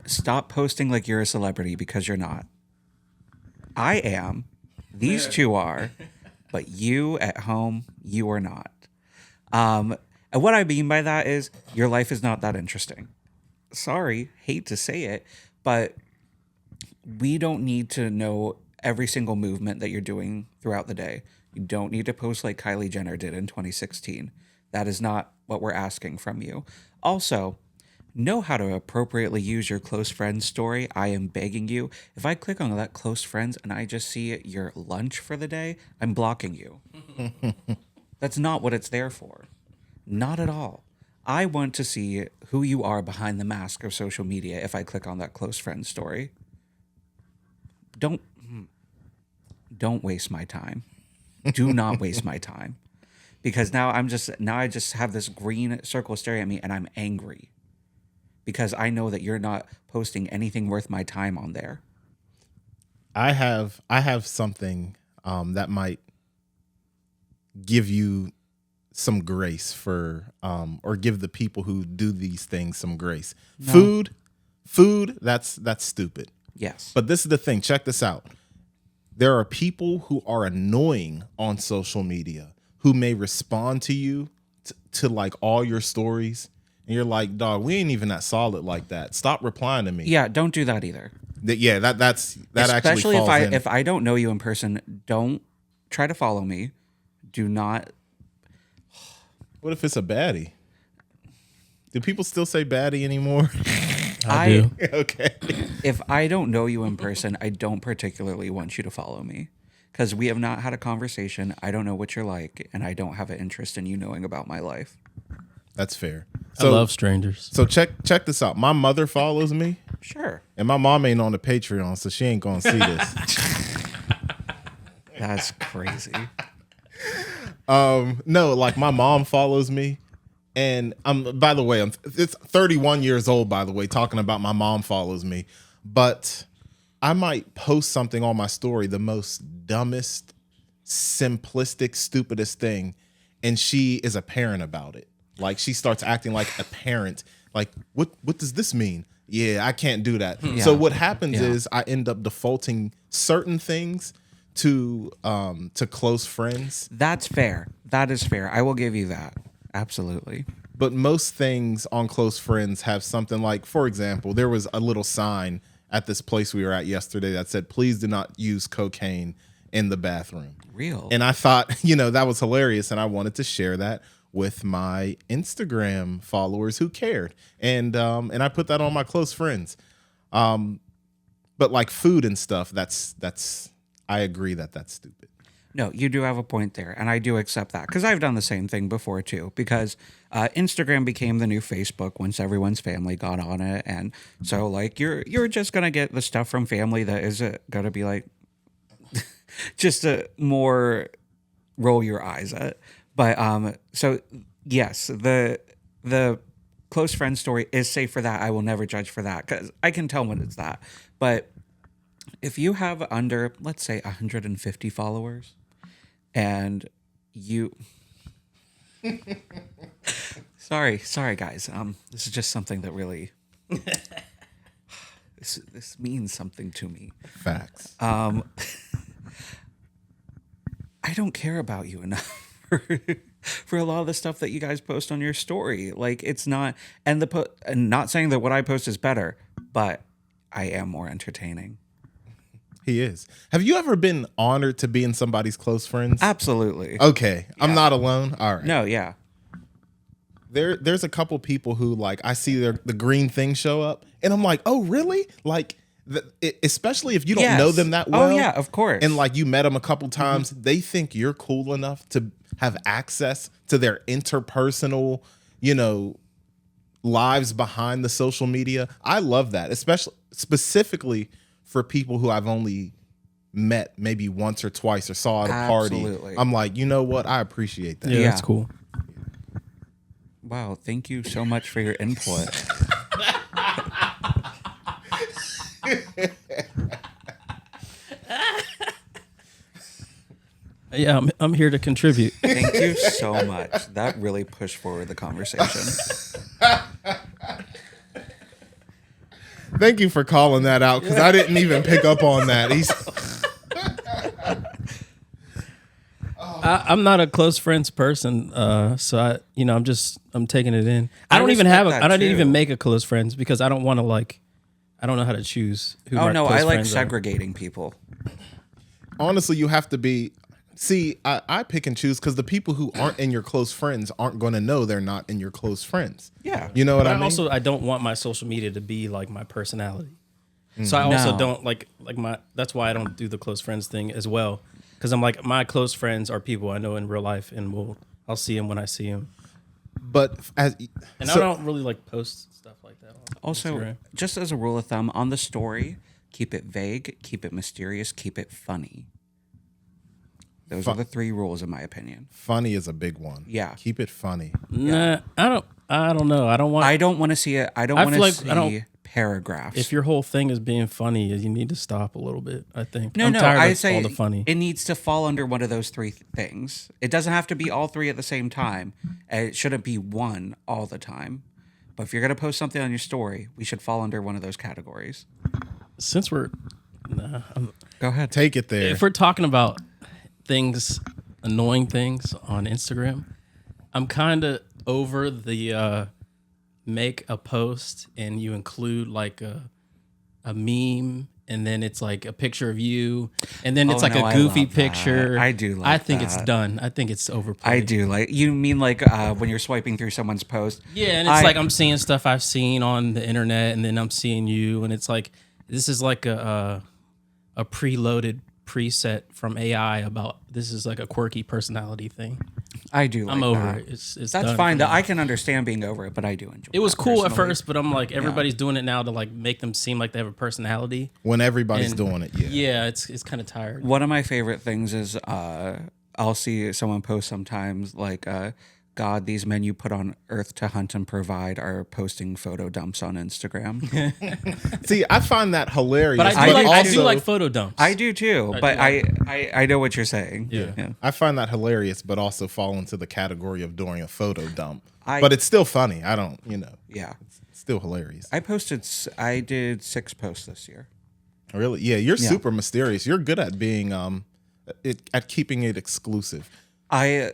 Stop posting like you're a celebrity because you're not. I am. These two are. But you at home, you are not. And what I mean by that is your life is not that interesting. Sorry, hate to say it, but we don't need to know every single movement that you're doing throughout the day. You don't need to post like Kylie Jenner did in 2016. That is not what we're asking from you. Also, know how to appropriately use your close friends story. I am begging you. If I click on that close friends and I just see your lunch for the day, I'm blocking you. That's not what it's there for. Not at all. I want to see who you are behind the mask of social media if I click on that close friend story. Don't waste my time. Do not waste my time. Because now I just have this green circle staring at me and I'm angry. Because I know that you're not posting anything worth my time on there. I have something that might give you some grace for or give the people who do these things some grace. No. Food, that's stupid. Yes. But this is the thing. Check this out. There are people who are annoying on social media who may respond to you to like all your stories. And you're like, dog, we ain't even that solid like that. Stop replying to me. Yeah, don't do that either. That Especially actually falls in. if I don't know you in person, don't try to follow me. Do not. What if it's a baddie? Do people still say baddie anymore? I do. Okay. If I don't know you in person, I don't particularly want you to follow me because we have not had a conversation. I don't know what you're like, and I don't have an interest in you knowing about my life. That's fair. I love strangers. So check this out. My mother follows me. Sure. And my mom ain't on the Patreon, so she ain't gonna see this. That's crazy. No, like my mom follows me. And by the way, it's 31 years old, by the way, talking about my mom follows me. But I might post something on my story, the most dumbest, simplistic, stupidest thing. And she is a parent about it. Like she starts acting like a parent. Like, what does this mean? Yeah, I can't do that. Yeah. So what happens is I end up defaulting certain things to close friends. That's fair. That is fair. I will give you that. Absolutely. But most things on close friends have something like, for example, there was a little sign at this place we were at yesterday that said, please do not use cocaine in the bathroom. Real. And I thought, that was hilarious. And I wanted to share that with my Instagram followers who cared. And I put that on my close friends. But like food and stuff, that's I agree that's stupid. No, you do have a point there, and I do accept that because I've done the same thing before too. Because Instagram became the new Facebook once everyone's family got on it, and so like you're just gonna get the stuff from family that is gonna be like just a more roll your eyes at. But so yes, the close friend story is safe for that. I will never judge for that because I can tell when it's that. But if you have under, let's say, 150 followers, and you, sorry, guys. This is just something that really, this means something to me. Facts. I don't care about you enough for a lot of the stuff that you guys post on your story. Like it's not, and not saying that what I post is better, but I am more entertaining. He is. Have you ever been honored to be in somebody's close friends? Absolutely. Okay. Yeah. I'm not alone. All right. No, yeah. There's a couple people who like I see the green thing show up and I'm like, oh really? Like especially if you don't know them that well. Oh yeah, of course. And like you met them a couple times, they think you're cool enough to have access to their interpersonal, lives behind the social media. I love that, specifically for people who I've only met maybe once or twice or saw at a party. Absolutely. I'm like, you know what? I appreciate that. Yeah, that's cool. Wow, thank you so much for your input. Yeah, I'm here to contribute. Thank you so much. That really pushed forward the conversation. Thank you for calling that out because I didn't even pick up on that. I'm not a close friends person, so I'm taking it in. I don't even respect that I don't too. even make a close friends because I don't want to I don't know how to choose who. Oh my no, close I like friends are. segregating people. Honestly, you have to be. See, I pick and choose because the people who aren't in your close friends aren't going to know they're not in your close friends. Yeah. You know what But I mean? I don't want my social media to be like my personality. So I also No. don't like my. That's why I don't do the close friends thing as well. Because I'm like, my close friends are people I know in real life, and I'll see them when I see them. But And I don't really like post stuff like that. On Also, Instagram. just as a rule of thumb, on the story, keep it vague, keep it mysterious, keep it funny. Those are the 3 rules, in my opinion. funny is a big one. Yeah. Keep it funny. Nah, I don't know. I don't want. I don't want to see it. I don't I want feel to like I don't- see paragraphs. If your whole thing is being funny, you need to stop a little bit. I think. no, I'm no, tired I of say all the funny. it needs to fall under one of those 3 things. It doesn't have to be all 3 at the same time. It shouldn't be one all the time. But if you're going to post something on your story, we should fall under one of those categories. Since we're, Go ahead. Take it there. if we're talking about things, annoying things on Instagram, I'm kind of over the make a post and you include like a meme and then it's like a picture of you and then it's Oh, like no, a I goofy love that. picture. I do like I think it's that. done. I think it's overplayed. I do like. You mean like when you're swiping through someone's post? Yeah, and it's like I'm seeing stuff I've seen on the internet, and then I'm seeing you, and it's like this is like a preloaded preset from AI about this is like a quirky personality thing. I do. Like I'm over that. it. It's That's done fine. for me. I can understand being over it, but I do enjoy. It was that cool at personally. first, but I'm like everybody's doing it now to like make them seem like they have a personality. when everybody's And- doing it, yeah. Yeah, it's kind of tired. One of my favorite things is I'll see someone post sometimes like, God, these men you put on earth to hunt and provide are posting photo dumps on Instagram. See, I find that hilarious. But I do also, like photo dumps. I do too, but do. I know what you're saying. Yeah. I find that hilarious, but also fall into the category of doing a photo dump. I- but it's still funny. I don't, Yeah. it's still hilarious. I did 6 posts this year. Really? Yeah, you're super mysterious. You're good at being at keeping it exclusive. I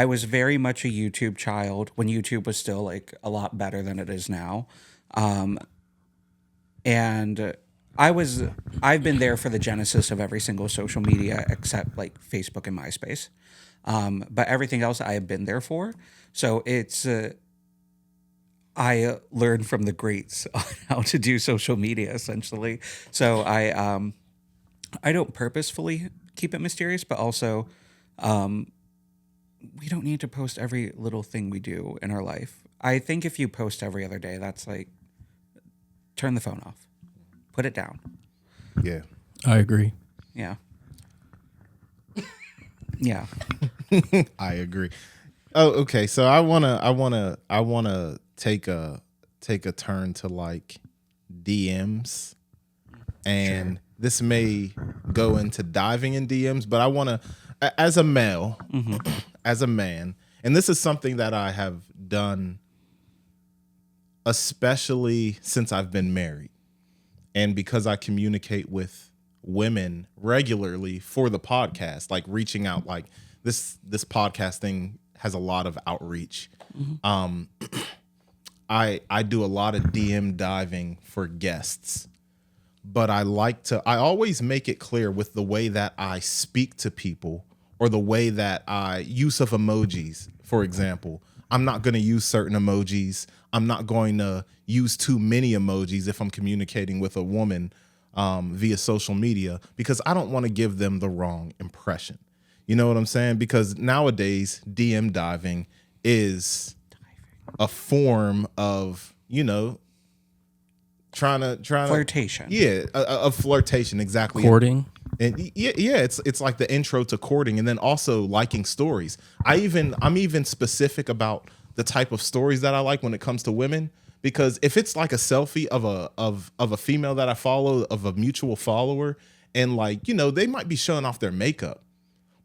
was very much a YouTube child when YouTube was still like a lot better than it is now. And I've been there for the genesis of every single social media except like Facebook and MySpace. But everything else I have been there for. So it's I learned from the greats on how to do social media essentially. So I don't purposefully keep it mysterious, but also we don't need to post every little thing we do in our life. I think if you post every other day, that's like turn the phone off. Put it down. Yeah. I agree. Yeah. Yeah. I agree. Oh, okay. So I wanna take a turn to like DMs, and this may go into diving in DMs, but I wanna, as a male, as a man, and this is something that I have done, especially since I've been married, and because I communicate with women regularly for the podcast, like reaching out, like this podcast thing has a lot of outreach. I do a lot of DM diving for guests, but I always make it clear with the way that I speak to people or the way that use of emojis, for example. I'm not going to use certain emojis. I'm not going to use too many emojis if I'm communicating with a woman via social media, because I don't want to give them the wrong impression. You know what I'm saying? Because nowadays, DM diving is a form of, trying to Flirtation. Yeah, a flirtation, exactly. Courting. And it's like the intro to courting, and then also liking stories. I'm even specific about the type of stories that I like when it comes to women, because if it's like a selfie of a female that I follow, of a mutual follower, and like, they might be showing off their makeup,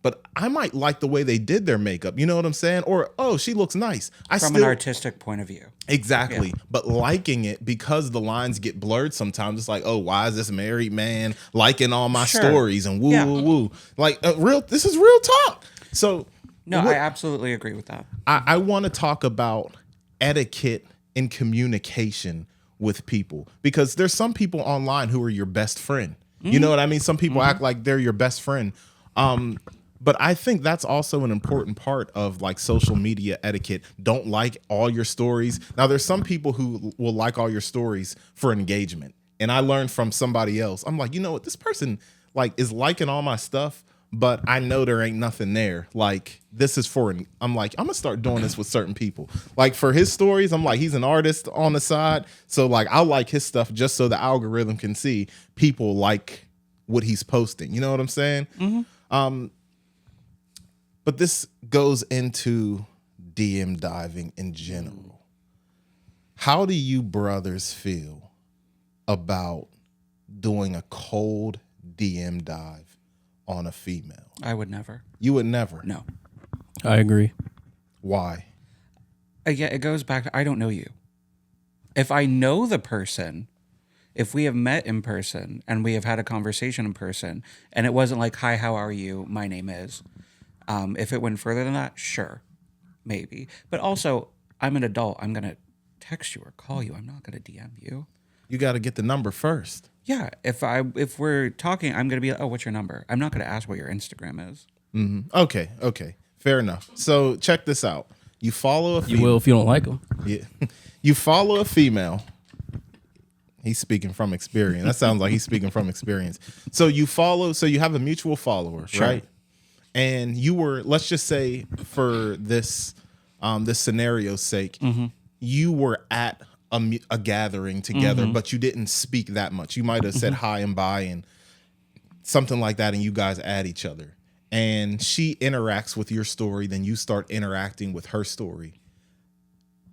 but I might like the way they did their makeup. You know what I'm saying? Or, oh, she looks nice. From an artistic point of view. Exactly. Yeah. But liking it because the lines get blurred sometimes. It's like, oh, why is this married man liking all my Sure. stories and woo, Yeah. woo, woo. Like, this is real talk. So, No, I absolutely agree with that. I want to talk about etiquette in communication with people, because there's some people online who are your best friend. You know what I mean? Some people act like they're your best friend. But I think that's also an important part of like social media etiquette. Don't like all your stories. Now, there's some people who will like all your stories for engagement. And I learned from somebody else. I'm like, you know what? This person like is liking all my stuff, but I know there ain't nothing there. Like, this is for, I'm like, I'm gonna start doing this with certain people. Like, for his stories, I'm like, he's an artist on the side. So like, I'll like his stuff just so the algorithm can see people like what he's posting. You know what I'm saying? But this goes into DM diving in general. How do you brothers feel about doing a cold DM dive on a female? I would never. You would never. No. I agree. Why? Yeah, it goes back to I don't know you. If I know the person, if we have met in person and we have had a conversation in person, and it wasn't like, hi, how are you? My name is. If it went further than that, sure, maybe. But also, I'm an adult. I'm going to text you or call you. I'm not going to DM you. You got to get the number first. Yeah, if we're talking, I'm going to be like, oh, what's your number? I'm not going to ask what your Instagram is. Okay. Fair enough. So check this out. You follow a female. You will if you don't like them. Yeah. You follow a female. He's speaking from experience. That sounds like he's speaking from experience. So you have a mutual follower, Sure. right? And you were, let's just say for this scenario's sake, you were at a gathering together, but you didn't speak that much. You might have said hi and bye and something like that, and you guys add each other. And she interacts with your story, then you start interacting with her story.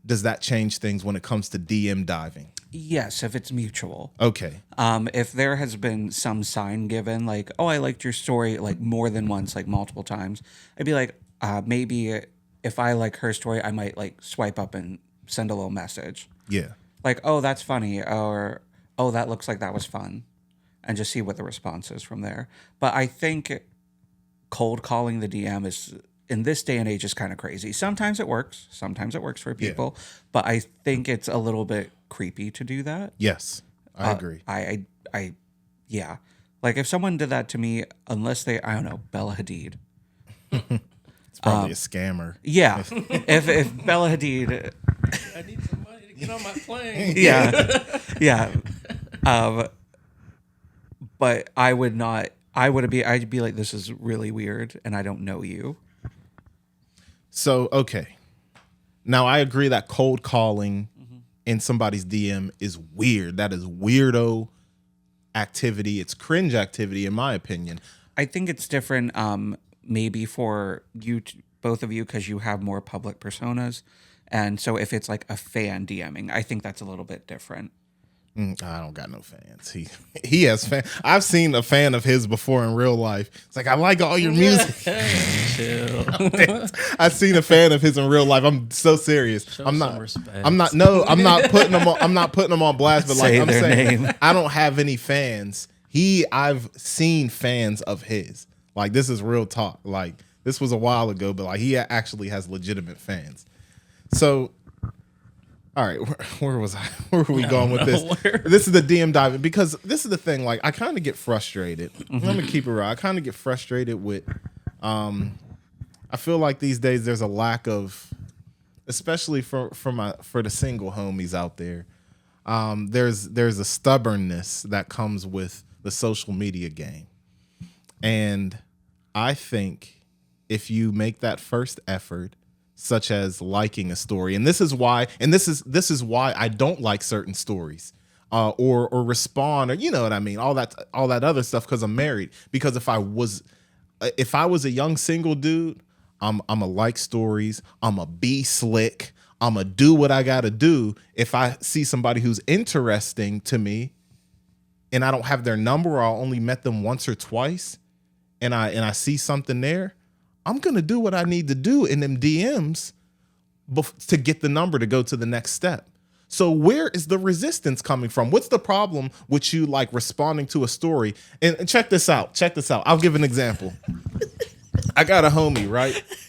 Does that change things when it comes to DM diving? Yes, if it's mutual. Okay. If there has been some sign given, like, oh, I liked your story, like more than once, like multiple times, I'd be like, maybe if I like her story, I might like swipe up and send a little message. Yeah. Like, oh, that's funny, or oh, that looks like that was fun, and just see what the response is from there. But I think cold calling the DM is, in this day and age, is kind of crazy. Sometimes it works. Sometimes it works for people. But I think it's a little bit creepy to do that. Yes, I agree. Yeah. Like if someone did that to me, unless they, I don't know, Bella Hadid. It's probably a scammer. Yeah. if Bella Hadid. I need some money to get on my plane. Yeah. Yeah. But I would not. I'd be like, this is really weird, and I don't know you. So, okay. Now, I agree that cold calling in somebody's DM is weird. That is weirdo activity. It's cringe activity, in my opinion. I think it's different, maybe for you, both of you, because you have more public personas. And so if it's like a fan DMing, I think that's a little bit different. I don't got no fans. He has fans. I've seen a fan of his before in real life. It's like, I like all your music. Chill. I've seen a fan of his in real life. I'm so serious. Show I'm some not. respect. I'm not. No, I'm not putting them on. I'm not putting them on blast. But like Say I'm their saying, name. I don't have any fans. I've seen fans of his. Like, this is real talk. Like, this was a while ago, but like he actually has legitimate fans. So. All right, where was I? Where were we going with this? This is the DM diving, because this is the thing. Like, I kind of get frustrated. I'm gonna keep it real. I kind of get frustrated with. I feel like these days there's a lack of, especially for the single homies out there. There's a stubbornness that comes with the social media game, and I think if you make that first effort, such as liking a story, and this is why I don't like certain stories, or respond, or you know what I mean, all that other stuff, because I'm married. Because if I was a young single dude, I'ma like stories, I'ma be slick, I'ma do what I gotta do. If I see somebody who's interesting to me, and I don't have their number, or I only met them once or twice, and I see something there, I'm gonna do what I need to do in them DMs to get the number to go to the next step. So where is the resistance coming from? What's the problem with you like responding to a story? And check this out. Check this out. I'll give an example. I got a homie, right?